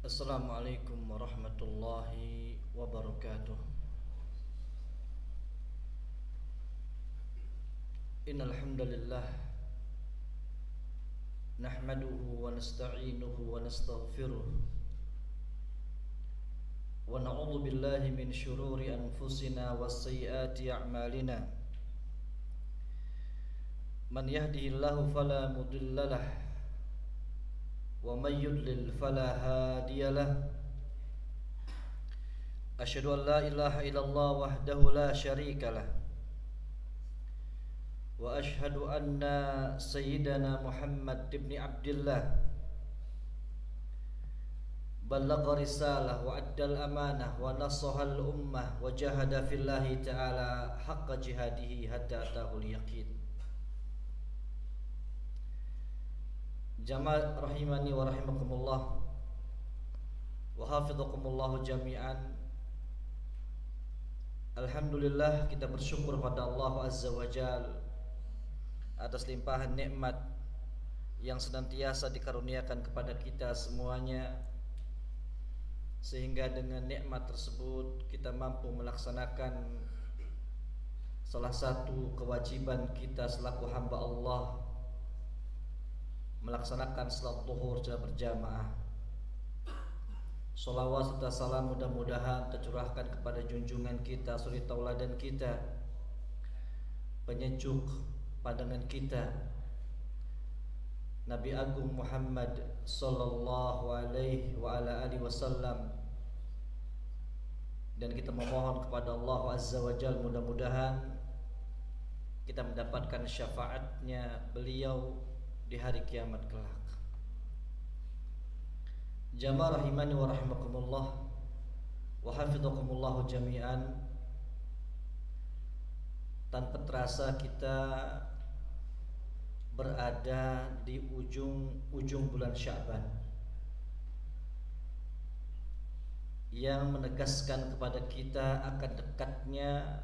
Assalamualaikum warahmatullahi wabarakatuh. Innal hamdalillah nahmaduhu wa nasta'inuhu wa nastaghfiruh wa na'udzu billahi min shururi anfusina was sayyiati a'malina. Man yahdihillahu fala mudhillalah wa may yudlil fala hadiyalah. Asyhadu an la ilaha illallah wahdahu la syarikalah wa asyhadu anna sayyidana Muhammad ibn Abdillah ballagha risalah wa addal amanah wa nasahal ummah wa jahada fillahi ta'ala haqqa jihadihi hatta atahul yaqin. Jamaah rahimani wa rahimakumullah wa hafidhakumullah jami'an. Alhamdulillah, kita bersyukur pada Allah Azza wa Jal atas limpahan nikmat yang senantiasa dikaruniakan kepada kita semuanya, sehingga dengan nikmat tersebut kita mampu melaksanakan salah satu kewajiban kita selaku hamba Allah, melaksanakan salat zuhur secara berjamaah. Sholawat serta salam mudah-mudahan tercurahkan kepada junjungan kita, suri tauladan kita, penyejuk pandangan kita, Nabi Agung Muhammad sallallahu alaihi wa ala alihi wasallam. Dan kita memohon kepada Allah Azza wa Jalla, mudah-mudahan kita mendapatkan syafaatnya beliau di hari kiamat kelak. Jamaah rahimani wa rahimakumullah wa hafidhakumullah jami'an. Tanpa terasa kita berada di ujung bulan Sya'ban yang menegaskan kepada kita akan dekatnya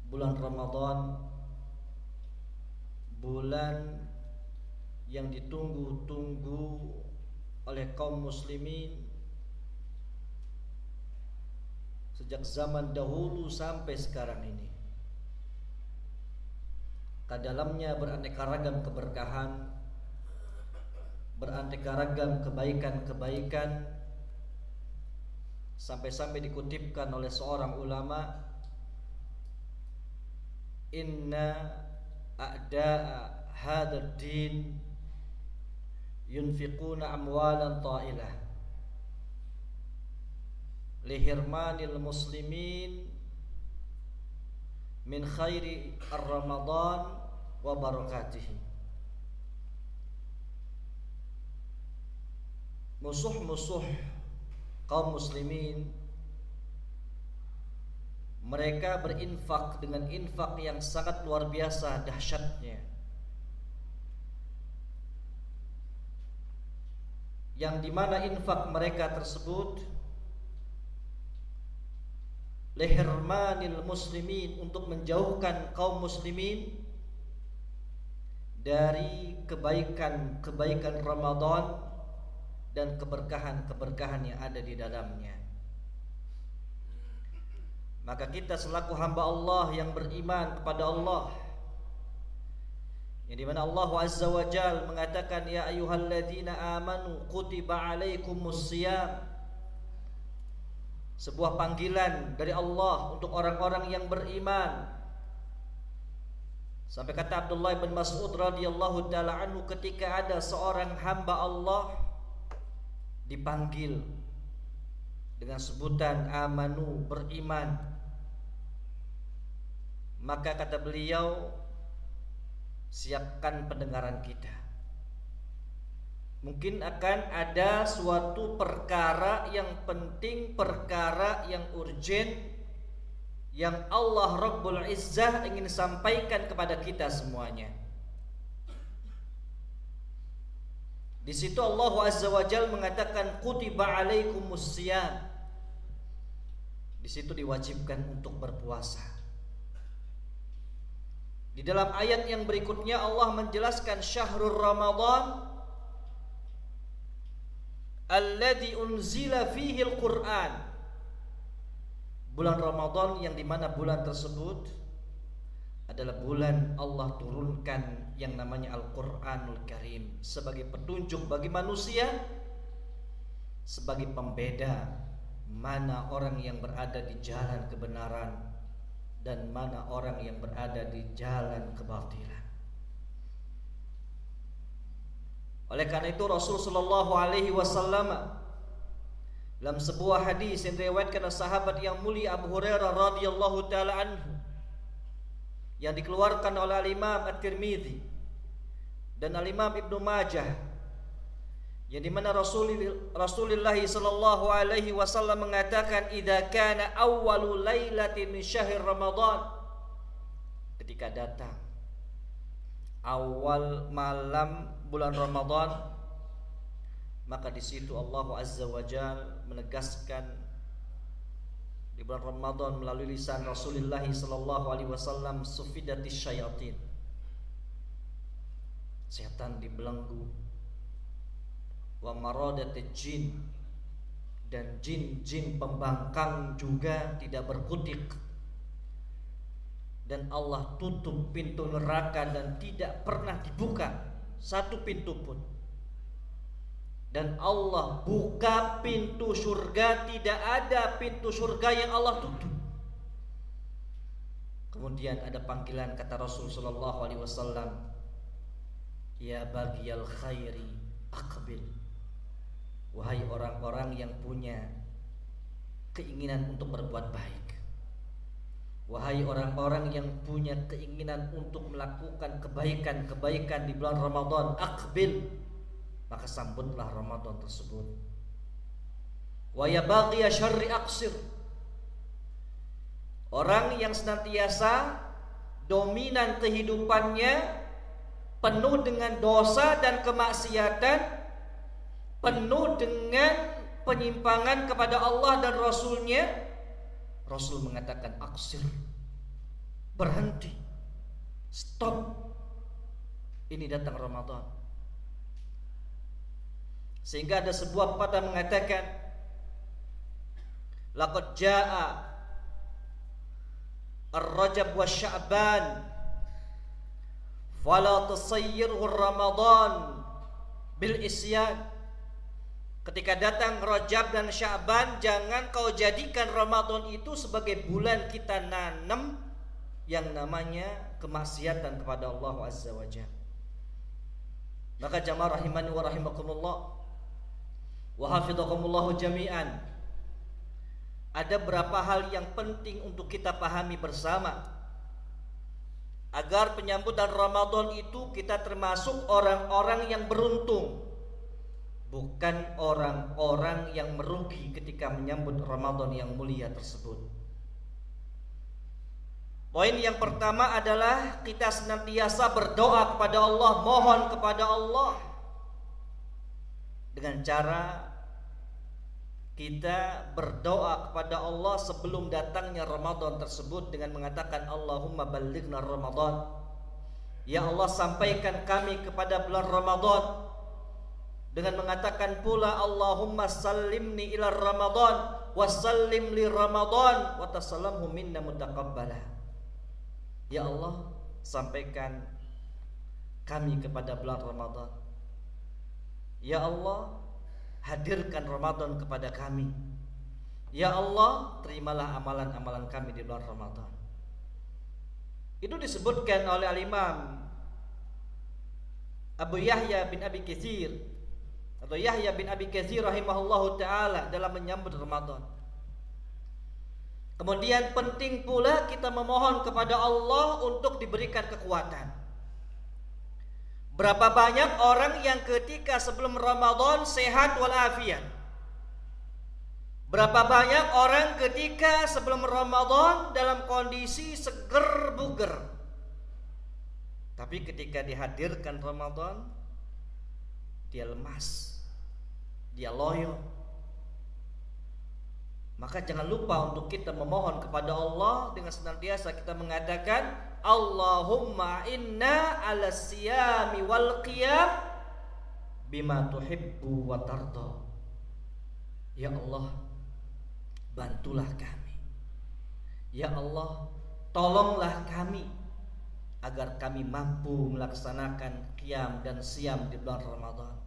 bulan Ramadan, bulan yang ditunggu-tunggu oleh kaum muslimin sejak zaman dahulu sampai sekarang ini. Kadalamnya beraneka ragam keberkahan, beraneka ragam kebaikan-kebaikan, sampai-sampai dikutipkan oleh seorang ulama, inna a'da'a hadzal din yunfiquna amwalan ta'ilah lihirmanil muslimin min khairi ar-ramadan wa barakatihi. Musuh-musuh kaum muslimin, mereka berinfak dengan infak yang sangat luar biasa dahsyatnya, yang dimana infak mereka tersebut lihirmanil muslimin, untuk menjauhkan kaum muslimin dari kebaikan-kebaikan Ramadan dan keberkahan-keberkahan yang ada di dalamnya. Maka kita selaku hamba Allah yang beriman kepada Allah, yang dimana Allah Azza wa Jal mengatakan, ya ayyuhalladzina amanu kutiba alaikumus shiyam, sebuah panggilan dari Allah untuk orang-orang yang beriman. Sampai kata Abdullah bin Mas'ud radhiyallahu ta'ala anhu, ketika ada seorang hamba Allah dipanggil dengan sebutan amanu, beriman, maka kata beliau, siapkan pendengaran kita. Mungkin akan ada suatu perkara yang penting, perkara yang urgent, yang Allah Rabbul Izzah ingin sampaikan kepada kita semuanya. Di situ Allah Azza wa Jalla mengatakan kutiba alaikumus shiyam. Di situ diwajibkan untuk berpuasa. Di dalam ayat yang berikutnya Allah menjelaskan syahrul Ramadan alladzi unzila fihi al-Qur'an. Bulan Ramadan yang dimana bulan tersebut adalah bulan Allah turunkan yang namanya Al-Qur'anul Karim sebagai petunjuk bagi manusia, sebagai pembeda mana orang yang berada di jalan kebenaran dan mana orang yang berada di jalan kebatilan. Oleh karena itu Rasul sallallahu alaihi wasallam dalam sebuah hadis yang diriwayatkan oleh sahabat yang mulia Abu Hurairah radhiyallahu taala anhu, yang dikeluarkan oleh Imam At-Tirmidzi dan Imam Ibnu Majah, yang dimana Rasulullah sallallahu alaihi wasallam mengatakan, idza kana awwalu lailatin min syahr Ramadan, ketika datang awal malam bulan Ramadan, maka di situ Allah Azza wa Jalla menegaskan di bulan Ramadan melalui lisan Rasulullah sallallahu alaihi wasallam, sufidatis syayatin, setan dibelenggu, wa maradatil jin, dan jin-jin pembangkang juga tidak berkutik, dan Allah tutup pintu neraka dan tidak pernah dibuka satu pintu pun, dan Allah buka pintu surga, tidak ada pintu surga yang Allah tutup. Kemudian ada panggilan, kata Rasul sallallahu alaihi wasallam, ya bagiyal khairi aqbil, wahai orang-orang yang punya keinginan untuk berbuat baik, wahai orang-orang yang punya keinginan untuk melakukan kebaikan-kebaikan di bulan Ramadan, aqbil, maka sambutlah Ramadan tersebut. Wa ya baghiya syarri aqsir, orang yang senantiasa dominan kehidupannya penuh dengan dosa dan kemaksiatan, penuh dengan penyimpangan kepada Allah dan Rasulnya, Rasul mengatakan aksir, berhenti, stop, ini datang Ramadan. Sehingga ada sebuah pepatah mengatakan, laqad jaa ar-Rajab wa Sya'ban fala tusayyirhu Ramadan bil isyan. Ketika datang Rajab dan Sya'ban, jangan kau jadikan Ramadan itu sebagai bulan kita nanam yang namanya kemaksiatan kepada Allah Azza wa Jalla. Maka jamaah rahimani wa rahimakumullah wa hafidhakumullah jami'an, ada beberapa hal yang penting untuk kita pahami bersama agar penyambutan Ramadan itu kita termasuk orang-orang yang beruntung, bukan orang-orang yang merugi ketika menyambut Ramadan yang mulia tersebut. Poin yang pertama adalah kita senantiasa berdoa kepada Allah, mohon kepada Allah dengan cara kita berdoa kepada Allah sebelum datangnya Ramadan tersebut dengan mengatakan Allahumma ballighna Ramadan, ya Allah sampaikan kami kepada bulan Ramadan, dengan mengatakan pula Allahumma sallimni ila Ramadan wa sallim li Ramadan wa tasallamhu minna mutaqabbala. Ya Allah sampaikan kami kepada bulan Ramadan, ya Allah hadirkan Ramadan kepada kami, ya Allah terimalah amalan-amalan kami di bulan Ramadan. Itu disebutkan oleh Al-Imam Abu Yahya bin Abi Katsir atau Yahya bin Abi Katsir rahimahullahu ta'ala dalam menyambut Ramadan. Kemudian penting pula kita memohon kepada Allah untuk diberikan kekuatan. Berapa banyak orang yang ketika sebelum Ramadan sehat walafiat, berapa banyak orang ketika sebelum Ramadan dalam kondisi seger buger, tapi ketika dihadirkan Ramadan dia lemas, dia loyo. Maka jangan lupa untuk kita memohon kepada Allah dengan senantiasa kita mengatakan Allahumma inna ala siyami wal qiyam bima tuhibbu wa tarda. Ya Allah, bantulah kami. Ya Allah, tolonglah kami agar kami mampu melaksanakan qiyam dan siam di bulan Ramadan.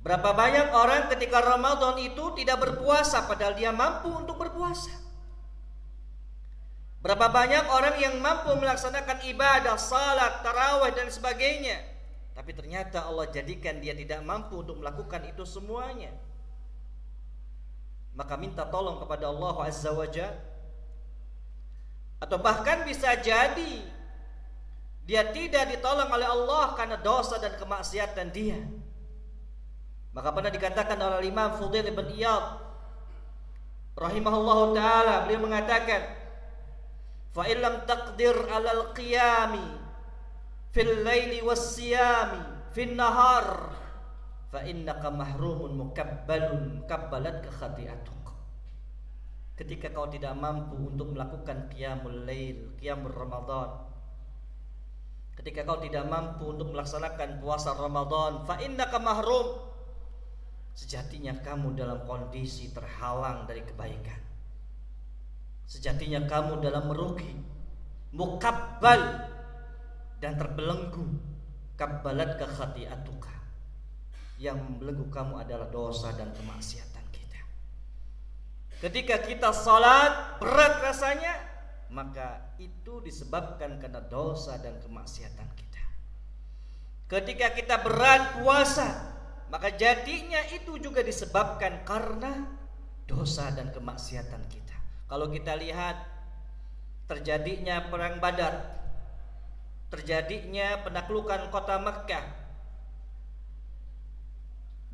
Berapa banyak orang ketika Ramadan itu tidak berpuasa padahal dia mampu untuk berpuasa. Berapa banyak orang yang mampu melaksanakan ibadah, salat, tarawih dan sebagainya, tapi ternyata Allah jadikan dia tidak mampu untuk melakukan itu semuanya. Maka minta tolong kepada Allah Azza wa Jalla. Atau bahkan bisa jadi dia tidak ditolong oleh Allah karena dosa dan kemaksiatan dia. Maka pernah dikatakan oleh Imam Fudail bin Iyad rahimahullahu taala, beliau mengatakan, fa illam taqdir 'alal qiyami fil laili was siyami fin nahar fa innaka mahrumun mukabbalat khati'atuk. Ketika kau tidak mampu untuk melakukan qiyamul lail, qiyamul Ramadan, ketika kau tidak mampu untuk melaksanakan puasa Ramadan, fa innaka mahrum, sejatinya kamu dalam kondisi terhalang dari kebaikan. Sejatinya kamu dalam merugi, mukabbal dan terbelenggu. Kabbalat ka khati'atuka, yang membelenggu kamu adalah dosa dan kemaksiatan kita. Ketika kita salat berat rasanya, maka itu disebabkan karena dosa dan kemaksiatan kita. Ketika kita berat puasa, maka jadinya itu juga disebabkan karena dosa dan kemaksiatan kita. Kalau kita lihat terjadinya perang Badar, terjadinya penaklukan kota Mekkah,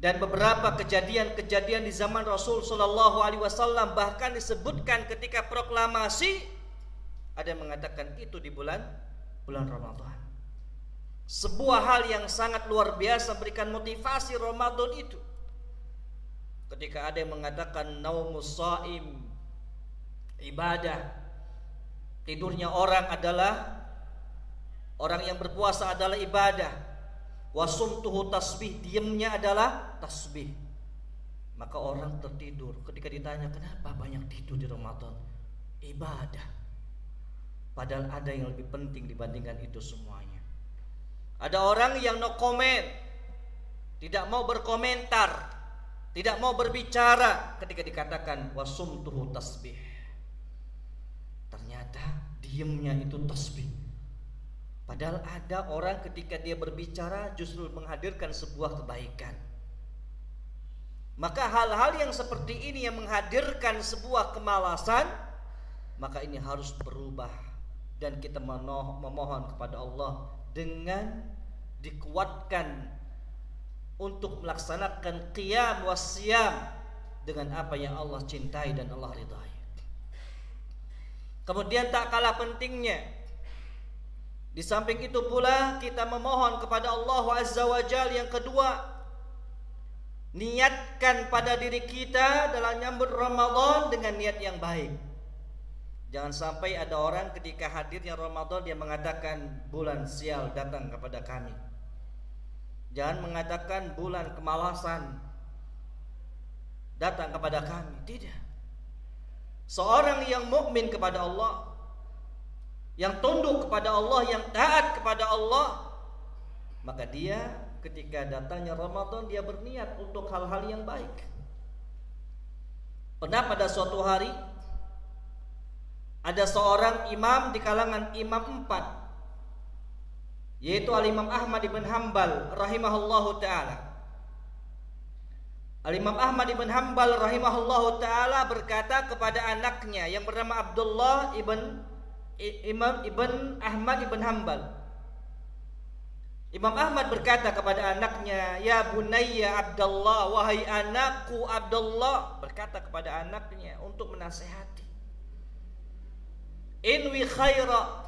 dan beberapa kejadian-kejadian di zaman Rasul Shallallahu Alaihi Wasallam, bahkan disebutkan ketika proklamasi, ada yang mengatakan itu di bulan Ramadan. Sebuah hal yang sangat luar biasa memberikan motivasi Ramadan itu. Ketika ada yang mengatakan naumus shaim ibadah, tidurnya orang yang berpuasa adalah ibadah. Wasumtuhu tasbih, diamnya adalah tasbih. Maka orang tertidur. Ketika ditanya kenapa banyak tidur di Ramadan, ibadah. Padahal ada yang lebih penting dibandingkan itu semuanya. Ada orang yang no comment, tidak mau berkomentar, tidak mau berbicara ketika dikatakan wasumtuhu tasbih. Ternyata diamnya itu tasbih. Padahal ada orang ketika dia berbicara justru menghadirkan sebuah kebaikan. Maka hal-hal yang seperti ini yang menghadirkan sebuah kemalasan, maka ini harus berubah. Dan kita memohon kepada Allah dengan dikuatkan untuk melaksanakan qiyam wasyam dengan apa yang Allah cintai dan Allah ridhai. Kemudian tak kalah pentingnya, di samping itu pula kita memohon kepada Allah Azza wa Jalla yang kedua, niatkan pada diri kita dalam menyambut Ramadan dengan niat yang baik. Jangan sampai ada orang ketika hadirnya Ramadan dia mengatakan bulan sial datang kepada kami. Jangan mengatakan bulan kemalasan datang kepada kami. Tidak. Seorang yang mukmin kepada Allah, yang tunduk kepada Allah, yang taat kepada Allah, maka dia ketika datangnya Ramadan dia berniat untuk hal-hal yang baik. Pernah pada suatu hari ada seorang imam di kalangan imam 4, yaitu Al-Imam Ahmad ibn Hanbal rahimahullahu ta'ala. Al-Imam Ahmad ibn Hanbal rahimahullahu ta'ala berkata kepada anaknya yang bernama Abdullah ibn Ahmad ibn Hanbal. Imam Ahmad berkata kepada anaknya, ya bunayya Abdullah, wahai anakku Abdullah, berkata kepada anaknya untuk menasihati, inwi khaira,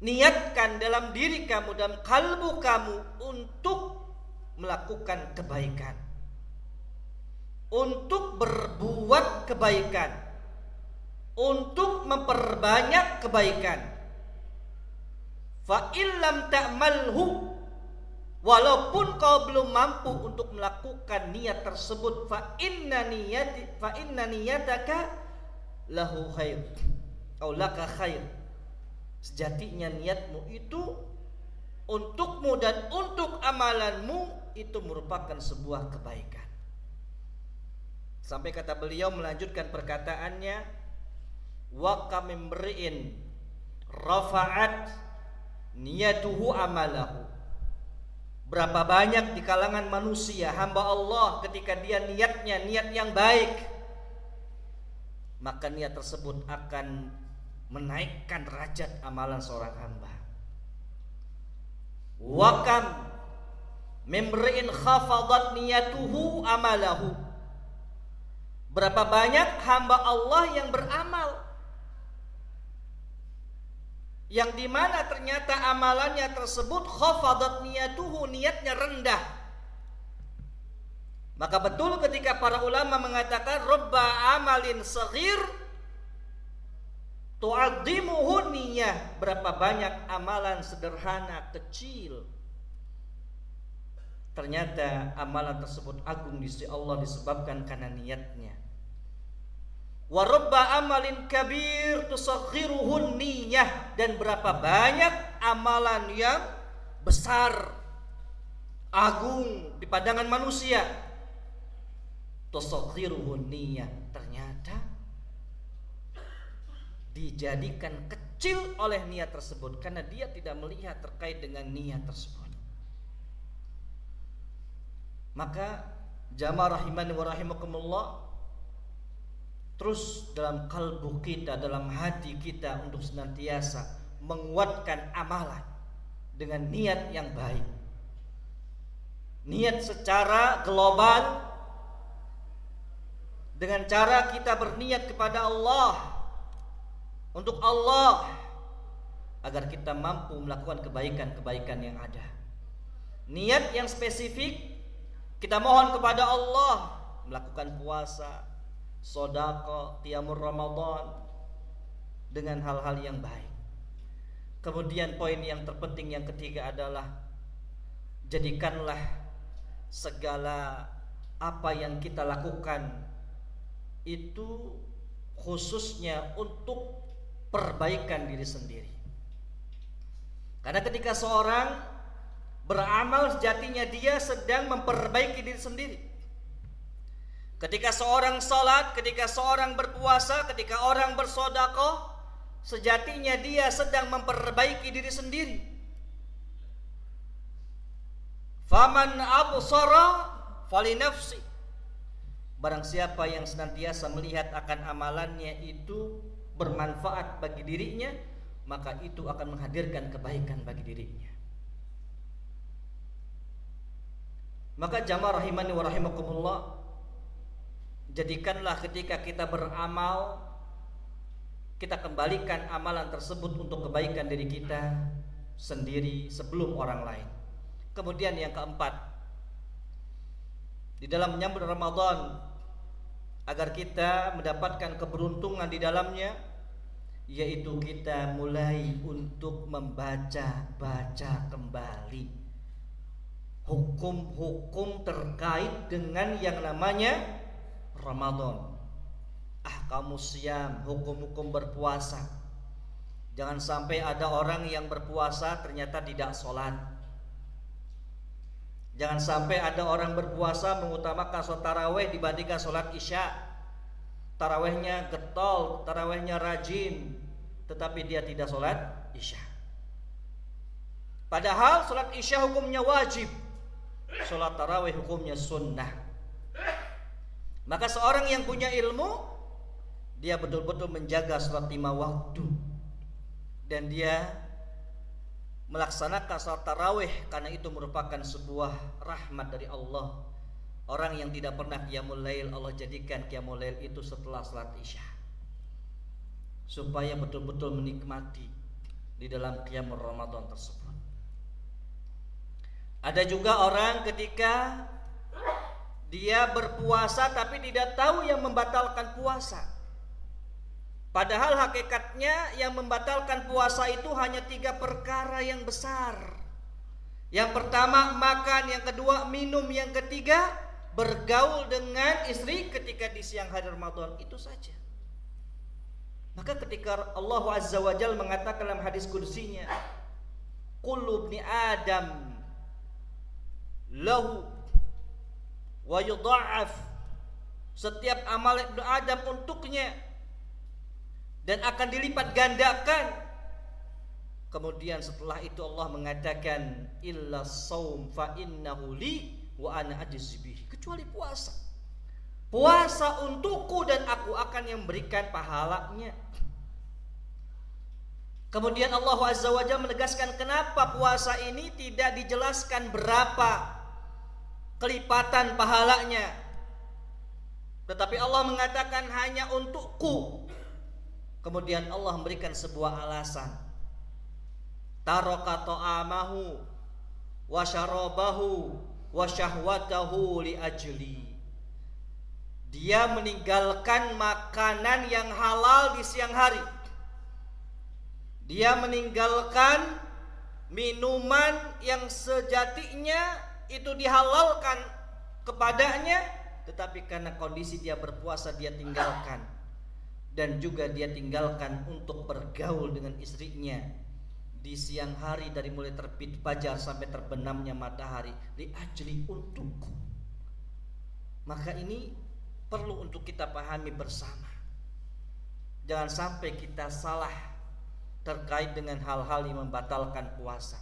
niatkan dalam diri kamu dan kalbu kamu untuk melakukan kebaikan, untuk berbuat kebaikan, untuk memperbanyak kebaikan. Fa illam ta'malhu, Walaupun kau belum mampu untuk melakukan niat tersebut, fa inna niyataka lahu khair atau laka khair. Sejatinya niatmu itu untukmu dan untuk amalanmu itu merupakan sebuah kebaikan. Sampai kata beliau melanjutkan perkataannya, wa kam imri'in rafa'at niyatuhu amalahu. Berapa banyak di kalangan manusia hamba Allah ketika dia niatnya niat yang baik, maka niat tersebut akan menaikkan derajat amalan seorang hamba. Wa kam mimri'in khafadat niyatuhu amalahu. Berapa banyak hamba Allah yang beramal yang dimana ternyata amalannya tersebut khafadat niyatuhu, niatnya rendah. Maka betul ketika para ulama mengatakan robba amalin saghir tu'addimuhu niyah. Berapa banyak amalan sederhana kecil, ternyata amalan tersebut agung di sisi Allah disebabkan karena niatnya. Wa robba amalin kabir tusaghiruhu niyah. Dan berapa banyak amalan yang besar, agung di pandangan manusia, tusaghiruhu niyah, ternyata dijadikan kecil oleh niat tersebut karena dia tidak melihat terkait dengan niat tersebut. Maka jamaah rahimani wa rahimakumullah, terus dalam kalbu kita, dalam hati kita untuk senantiasa menguatkan amalan dengan niat yang baik. Niat secara global dengan cara kita berniat kepada Allah, untuk Allah, agar kita mampu melakukan kebaikan-kebaikan yang ada. Niat yang spesifik, kita mohon kepada Allah melakukan puasa, sedekah, qiyamul Ramadan dengan hal-hal yang baik. Kemudian poin yang terpenting yang ketiga adalah jadikanlah segala apa yang kita lakukan itu khususnya untuk perbaikan diri sendiri. Karena ketika seorang beramal, sejatinya dia sedang memperbaiki diri sendiri. Ketika seorang salat, ketika seorang berpuasa, ketika orang bersedekah, sejatinya dia sedang memperbaiki diri sendiri. Faman absara falinafsi. Barang siapa yang senantiasa melihat akan amalannya itu bermanfaat bagi dirinya, maka itu akan menghadirkan kebaikan bagi dirinya. Maka jamaah rahimani wa rahimakumullah, jadikanlah ketika kita beramal, kita kembalikan amalan tersebut untuk kebaikan diri kita sendiri sebelum orang lain. Kemudian yang keempat, di dalam menyambut Ramadan, agar kita mendapatkan keberuntungan di dalamnya, yaitu kita mulai untuk membaca kembali hukum-hukum terkait dengan yang namanya Ramadan. Ahkamus siyam, hukum-hukum berpuasa. Jangan sampai ada orang yang berpuasa ternyata tidak sholat. Jangan sampai ada orang berpuasa mengutamakan sholat taraweh dibandingkan sholat isya. Tarawehnya getol, tarawehnya rajin, tetapi dia tidak sholat isya. Padahal sholat isya hukumnya wajib, sholat taraweh hukumnya sunnah. Maka seorang yang punya ilmu, dia betul-betul menjaga sholat 5 waktu, dan dia melaksanakan sholat taraweh karena itu merupakan sebuah rahmat dari Allah. Orang yang tidak pernah qiyamul lail, Allah jadikan qiyamul lail itu setelah sholat isya, supaya betul-betul menikmati di dalam qiyamul Ramadan tersebut. Ada juga orang ketika dia berpuasa tapi tidak tahu yang membatalkan puasa. Padahal hakikatnya yang membatalkan puasa itu hanya 3 perkara yang besar. Yang pertama makan, yang kedua minum, yang ketiga bergaul dengan istri ketika di siang hari Ramadan. Itu saja. Maka ketika Allah Azza wa Jalla mengatakan dalam hadis qudsinya, kullu ibni Adam lahu wa yudha'af, setiap amal ibnu Adam untuknya dan akan dilipat gandakan. Kemudian setelah itu Allah mengatakan illa shaum fa innahu li wa ana ajzi bihi, kecuali puasa. Puasa untukku dan aku akan yang memberikan pahalanya. Kemudian Allah Azza wa Jalla menegaskan kenapa puasa ini tidak dijelaskan berapa kelipatan pahalanya, tetapi Allah mengatakan hanya untukku. Kemudian Allah memberikan sebuah alasan, taraka ta'amahu wa syarabahu wa syahwatahu li ajli. Dia meninggalkan makanan yang halal di siang hari. Dia meninggalkan minuman yang sejatinya itu dihalalkan kepadanya, tetapi karena kondisi dia berpuasa dia tinggalkan. Dan juga dia tinggalkan untuk bergaul dengan istrinya di siang hari dari mulai terbit fajar sampai terbenamnya matahari, li ajli, untukku. Maka ini perlu untuk kita pahami bersama. Jangan sampai kita salah terkait dengan hal-hal yang membatalkan puasa.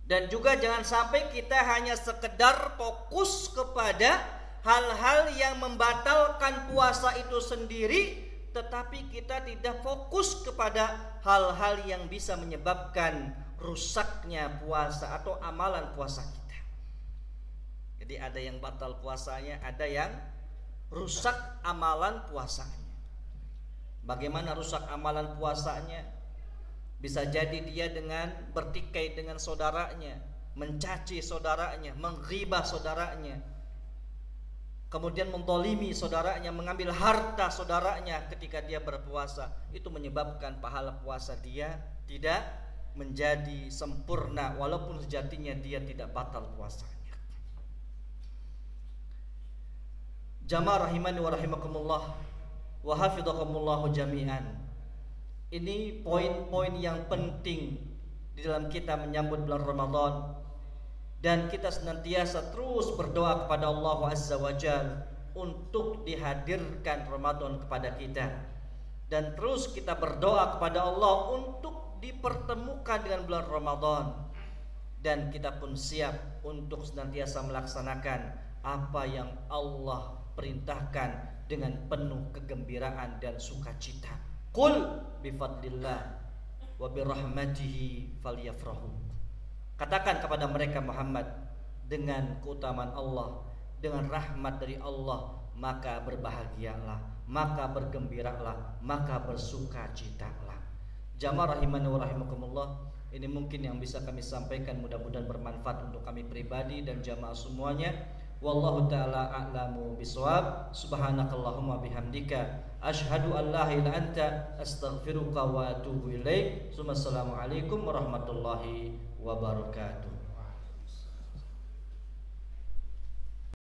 Dan juga jangan sampai kita hanya sekedar fokus kepada hal-hal yang membatalkan puasa itu sendiri, tetapi kita tidak fokus kepada hal-hal yang bisa menyebabkan rusaknya puasa atau amalan puasa kita. Jadi ada yang batal puasanya, ada yang rusak amalan puasanya. Bagaimana rusak amalan puasanya? Bisa jadi dia dengan bertikai dengan saudaranya, mencaci saudaranya, menghibah saudaranya, kemudian mentolimi saudaranya, mengambil harta saudaranya ketika dia berpuasa. Itu menyebabkan pahala puasa dia tidak menjadi sempurna, walaupun sejatinya dia tidak batal puasanya. Jamaah rahimani wa rahimakumullah wa hafidhakumullahu jami'an. Ini poin-poin yang penting di dalam kita menyambut bulan Ramadan, dan kita senantiasa terus berdoa kepada Allah Azza wa Jalla untuk dihadirkan Ramadan kepada kita, dan terus kita berdoa kepada Allah untuk dipertemukan dengan bulan Ramadan, dan kita pun siap untuk senantiasa melaksanakan apa yang Allah perintahkan dengan penuh kegembiraan dan sukacita. Qul bifadlillah wa birahmatihi falyafrahu. Katakan kepada mereka Muhammad, dengan keutamaan Allah, dengan rahmat dari Allah, maka berbahagialah, maka bergembiralah, maka bersukacitalah. Jamaah rahimani wa rahimakumullah, ini mungkin yang bisa kami sampaikan, mudah-mudahan bermanfaat untuk kami pribadi dan jamaah semuanya. Wallahu ta'ala a'lamu bisawab. Subhanakallahumma bihamdika asyhadu an la ilaha illa anta astaghfiruka wa atubu ilaik. Assalamualaikum warahmatullahi wabarakatuh.